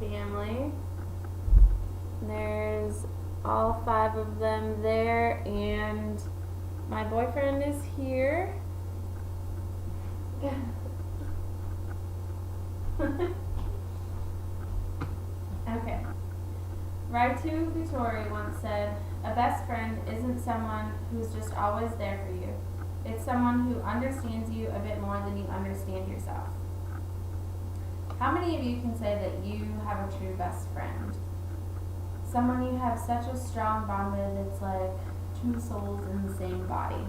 family. There's all 5 of them there, and my boyfriend is here. Okay. Raitu Vittori once said, "A best friend isn't someone who's just always there for you. It's someone who understands you a bit more than you understand yourself." How many of you can say that you have a true best friend? Someone you have such a strong bond with, it's like 2 souls in the same body.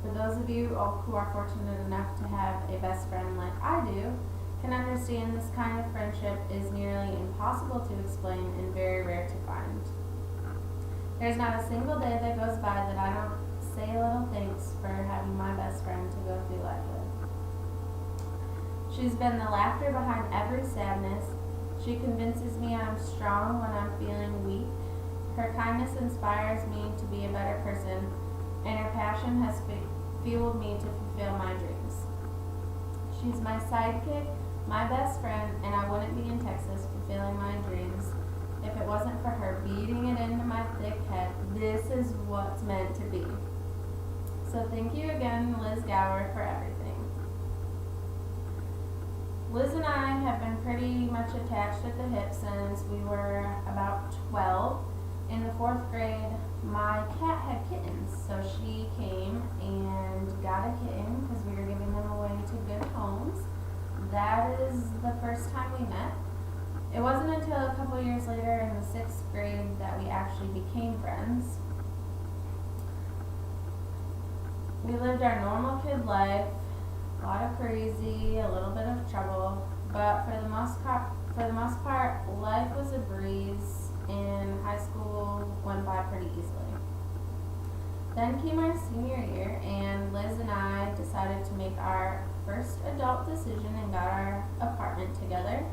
For those of you who are fortunate enough to have a best friend like I do, can understand this kind of friendship is nearly impossible to explain and very rare to find. There's not a single day that goes by that I don't say a little thanks for having my best friend to go through life with. She's been the laughter behind every sadness. She convinces me I'm strong when I'm feeling weak. Her kindness inspires me to be a better person, and her passion has fueled me to fulfill my dreams. She's my sidekick, my best friend, and I wouldn't be in Texas fulfilling my dreams if it wasn't for her beating it into my thick head. This is what's meant to be. So thank you again, Liz Gower, for everything. Liz and I have been pretty much attached at the hip since we were about 12. In the 4th grade, my cat had kittens, so she came and got a kitten because we were giving them away to good homes. That is the first time we met. It wasn't until a couple years later in the 6th grade that we actually became friends. We lived our normal kid life, a lot of crazy, a little bit of trouble, but for the most part, life was a breeze, and high school went by pretty easily. Then came our senior year, and Liz and I decided to make our first adult decision and got our apartment together.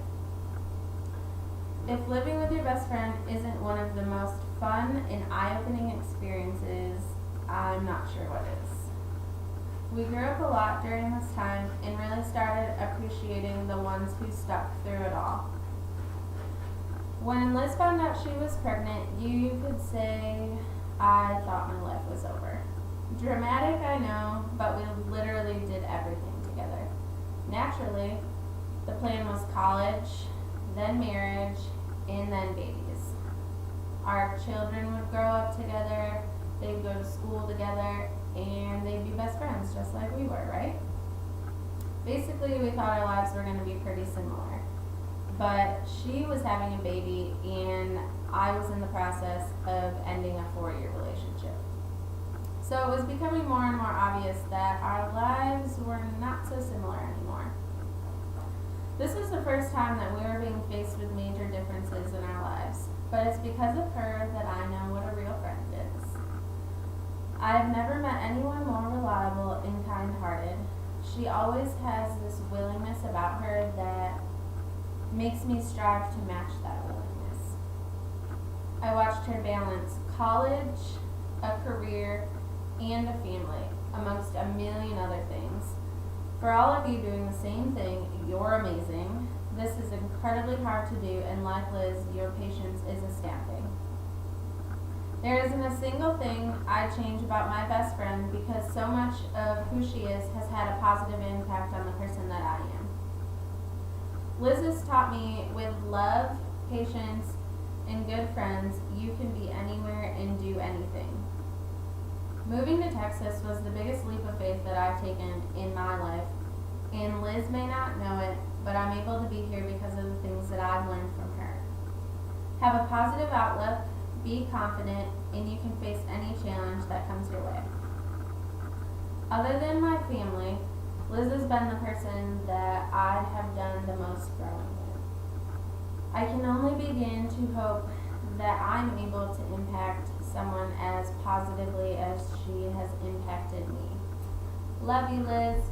If living with your best friend isn't one of the most fun and eye-opening experiences, I'm not sure what is. We grew up a lot during this time and really started appreciating the ones who stuck through it all. When Liz found out she was pregnant, you could say I thought my life was over. Dramatic, I know, but we literally did everything together. Naturally, the plan was college, then marriage, and then babies. Our children would grow up together, they'd go to school together, and they'd be best friends just like we were, right? Basically, we thought our lives were going to be pretty similar. But she was having a baby, and I was in the process of ending a 4-year relationship. So it was becoming more and more obvious that our lives were not so similar anymore. This was the first time that we were being faced with major differences in our lives, but it's because of her that I know what a real friend is. I have never met anyone more reliable and kind-hearted. She always has this willingness about her that makes me strive to match that willingness. I watched her balance college, a career, and a family, amongst a million other things. For all of you doing the same thing, you're amazing. This is incredibly hard to do, and like Liz, your patience is astounding. There isn't a single thing I'd change about my best friend because so much of who she is has had a positive impact on the person that I am. Liz has taught me with love, patience, and good friends, you can be anywhere and do anything. Moving to Texas was the biggest leap of faith that I've taken in my life, and Liz may not know it, but I'm able to be here because of the things that I've learned from her. Have a positive outlook, be confident, and you can face any challenge that comes your way. Other than my family, Liz has been the person that I have done the most growing with. I can only begin to hope that I'm able to impact someone as positively as she has impacted me. Love you, Liz.